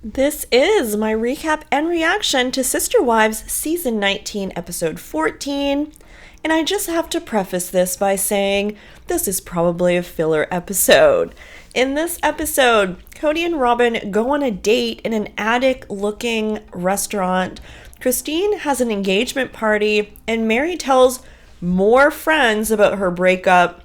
This is my recap and reaction to Sister Wives Season 19, Episode 14. And I just have to preface this by saying this is probably a filler episode. In this episode, Kody and Robyn go on a date in an attic-looking restaurant. Christine has an engagement party, and Meri tells more friends about her breakup.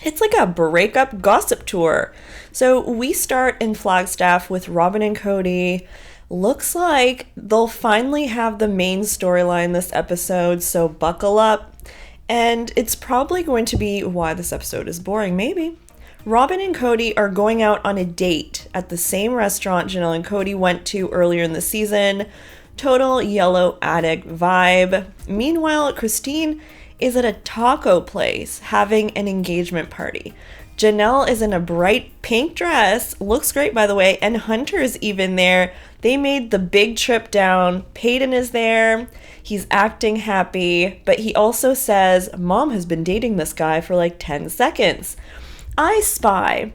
It's like a breakup gossip tour. So we start in Flagstaff with Robyn and Cody. Looks like they'll finally have the main storyline this episode, so buckle up. And it's probably going to be why this episode is boring, maybe. Robyn and Cody are going out on a date at the same restaurant Janelle and Cody went to earlier in the season. Total yellow attic vibe. Meanwhile, Christine is at a taco place having an engagement party. Janelle is in a bright pink dress, looks great by the way, and Hunter's even there. They made the big trip down. Peyton is there. He's acting happy, but he also says, Mom has been dating this guy for like 10 seconds. I spy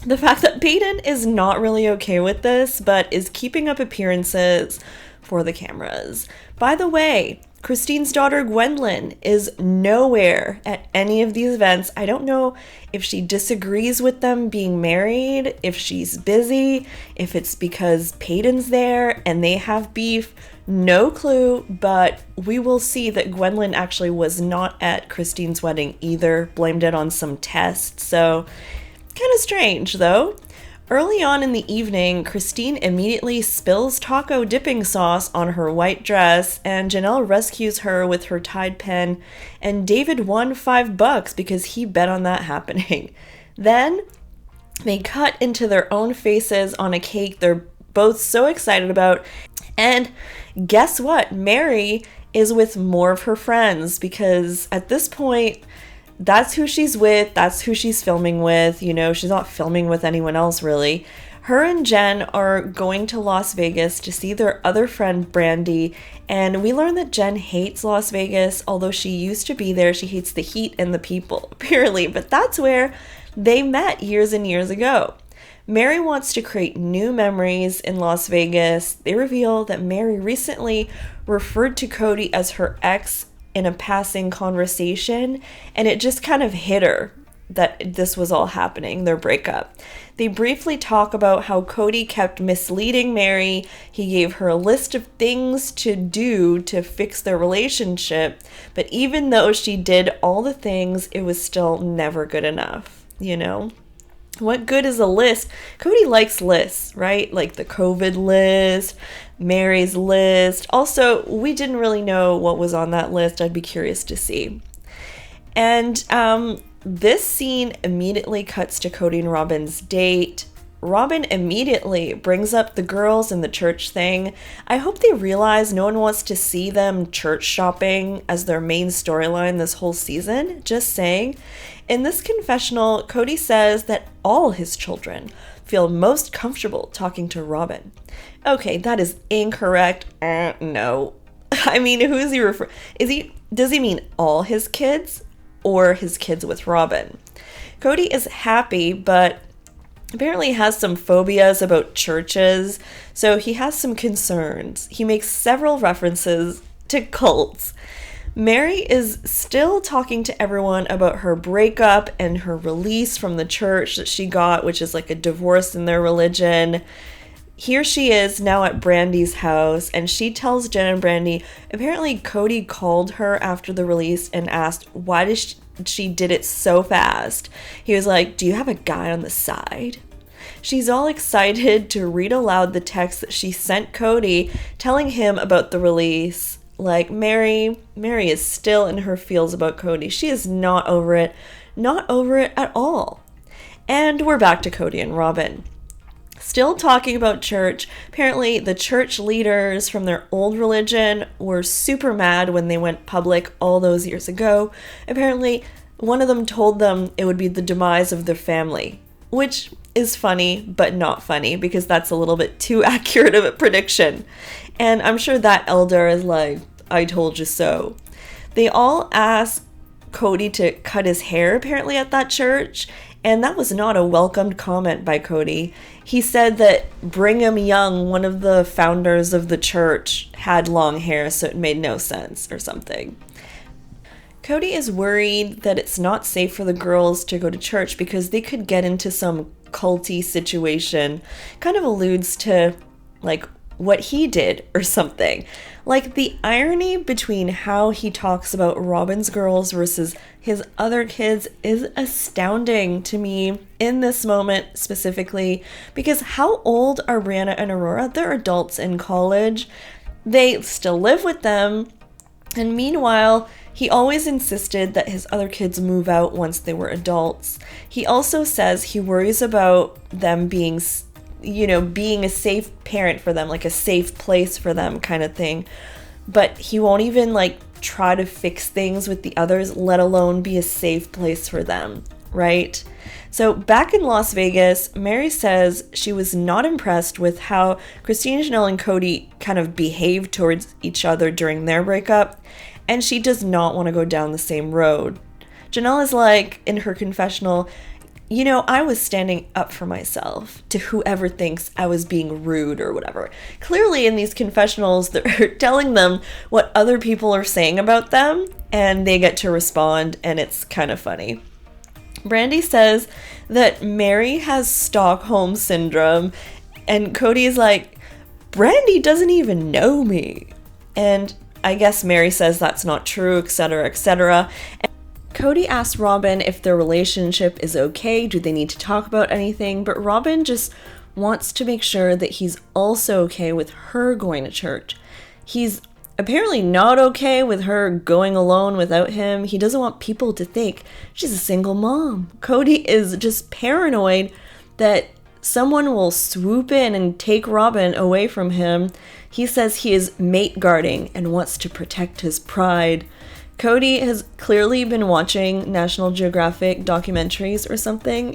the fact that Peyton is not really okay with this, but is keeping up appearances for the cameras. By the way, Christine's daughter Gwendolyn is nowhere at any of these events. I don't know if she disagrees with them being married, if she's busy, if it's because Peyton's there and they have beef. No clue, but we will see that Gwendolyn actually was not at Christine's wedding either, blamed it on some test. So kind of strange though. Early on in the evening, Christine immediately spills taco dipping sauce on her white dress, and Janelle rescues her with her Tide pen, and David won $5 because he bet on that happening. Then they cut into their own faces on a cake they're both so excited about, and guess what? Meri is with more of her friends because at this point, that's who she's with, that's who she's filming with, you know, she's not filming with anyone else really. Her and Jen are going to Las Vegas to see their other friend Brandy, and we learn that Jen hates Las Vegas, although she used to be there. She hates the heat and the people, apparently, but that's where they met years and years ago. Meri wants to create new memories in Las Vegas. They reveal that Meri recently referred to Cody as her ex in a passing conversation, and it just kind of hit her that this was all happening, their breakup. They briefly talk about how Cody kept misleading Meri. He gave her a list of things to do to fix their relationship, but even though she did all the things, it was still never good enough, you know? What good is a list? Cody likes lists, right? Like the COVID list, Meri's list. Also, we didn't really know what was on that list. I'd be curious to see. And this scene immediately cuts to Kody and Robyn's date. Robyn immediately brings up the girls and the church thing. I hope they realize no one wants to see them church shopping as their main storyline this whole season. Just saying. In this confessional, Cody says that all his children feel most comfortable talking to Robyn. Okay, that is incorrect. No. I mean, who is he referring? Does he mean all his kids or his kids with Robyn? Cody is happy, but apparently has some phobias about churches, so he has some concerns. He makes several references to cults. Meri is still talking to everyone about her breakup and her release from the church that she got, which is like a divorce in their religion. Here she is now at Brandy's house, and she tells Jen and Brandy, apparently Cody called her after the release and asked why she did it so fast. He was like, do you have a guy on the side? She's all excited to read aloud the text that she sent Cody, telling him about the release. Like, Meri is still in her feels about Cody. She is not over it at all. And we're back to Kody and Robyn. Still talking about church. Apparently, the church leaders from their old religion were super mad when they went public all those years ago. Apparently, one of them told them it would be the demise of their family, which is funny, but not funny, because that's a little bit too accurate of a prediction. And I'm sure that elder is like, I told you so. They all ask Cody to cut his hair, apparently, at that church, And that was not a welcomed comment by Cody. He said that Brigham Young, one of the founders of the church, had long hair, so it made no sense or something. Cody is worried that it's not safe for the girls to go to church because they could get into some culty situation. Kind of alludes to, like, what he did or something. Like, the irony between how he talks about Robyn's girls versus his other kids is astounding to me in this moment specifically, because how old are Brianna and Aurora? They're adults in college. They still live with them. And meanwhile, he always insisted that his other kids move out once they were adults. He also says he worries about them being a safe parent for them, like a safe place for them kind of thing. But he won't even try to fix things with the others, let alone be a safe place for them, right? So back in Las Vegas, Meri says she was not impressed with how Christina, Janelle, and Cody kind of behaved towards each other during their breakup, and she does not want to go down the same road. Janelle is like, in her confessional, I was standing up for myself to whoever thinks I was being rude or whatever. Clearly in these confessionals, they're telling them what other people are saying about them, and they get to respond, and it's kind of funny. Brandy says that Meri has Stockholm Syndrome, and Cody is like, Brandy doesn't even know me. And I guess Meri says that's not true, etc., etc. Cody asks Robyn if their relationship is okay, do they need to talk about anything, but Robyn just wants to make sure that he's also okay with her going to church. He's apparently not okay with her going alone without him. He doesn't want people to think she's a single mom. Cody is just paranoid that someone will swoop in and take Robyn away from him. He says he is mate guarding and wants to protect his pride. Cody has clearly been watching National Geographic documentaries or something.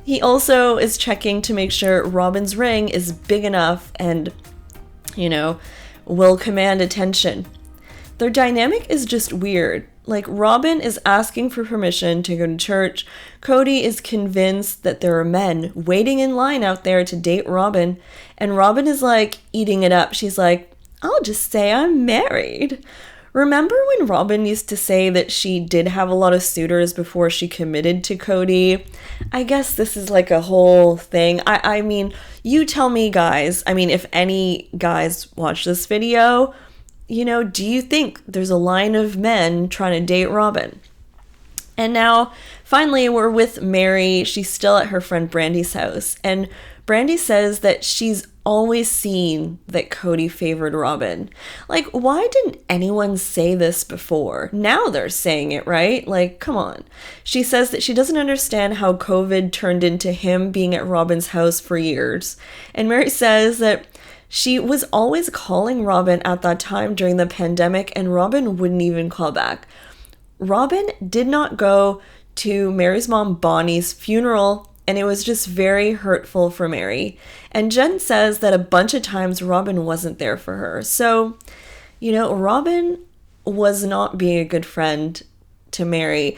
He also is checking to make sure Robyn's ring is big enough and, will command attention. Their dynamic is just weird. Like, Robyn is asking for permission to go to church. Cody is convinced that there are men waiting in line out there to date Robyn. And Robyn is eating it up. She's like, I'll just say I'm married. Remember when Robyn used to say that she did have a lot of suitors before she committed to Cody? I guess this is a whole thing. I mean, you tell me, guys. I mean, if any guys watch this video, do you think there's a line of men trying to date Robyn? And now, finally, we're with Meri. She's still at her friend Brandy's house. And Brandy says that she's always seen that Cody favored Robyn. Why didn't anyone say this before? Now they're saying it, right? Come on. She says that she doesn't understand how COVID turned into him being at Robyn's house for years. And Meri says that she was always calling Robyn at that time during the pandemic, and Robyn wouldn't even call back. Robyn did not go to Meri's mom Bonnie's funeral, and it was just very hurtful for Meri. And Jen says that a bunch of times Robyn wasn't there for her. So, Robyn was not being a good friend to Meri,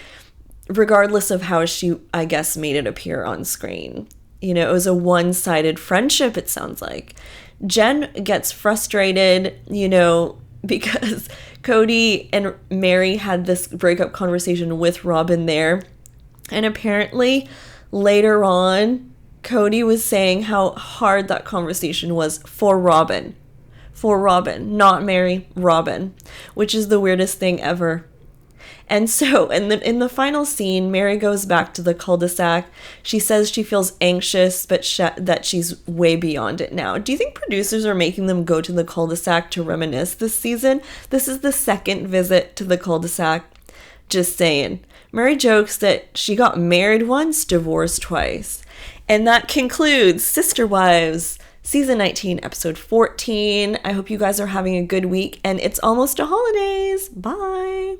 regardless of how she, I guess, made it appear on screen. It was a one-sided friendship, it sounds like. Jen gets frustrated, because Cody and Meri had this breakup conversation with Robyn there. And apparently, later on, Cody was saying how hard that conversation was for Robyn. For Robyn, not Meri, Robyn, which is the weirdest thing ever. And so, in the final scene, Meri goes back to the cul-de-sac. She says she feels anxious, but that she's way beyond it now. Do you think producers are making them go to the cul-de-sac to reminisce this season? This is the second visit to the cul-de-sac. Just saying. Meri jokes that she got married once, divorced twice. And that concludes Sister Wives, Season 19, Episode 14. I hope you guys are having a good week, and it's almost the holidays. Bye!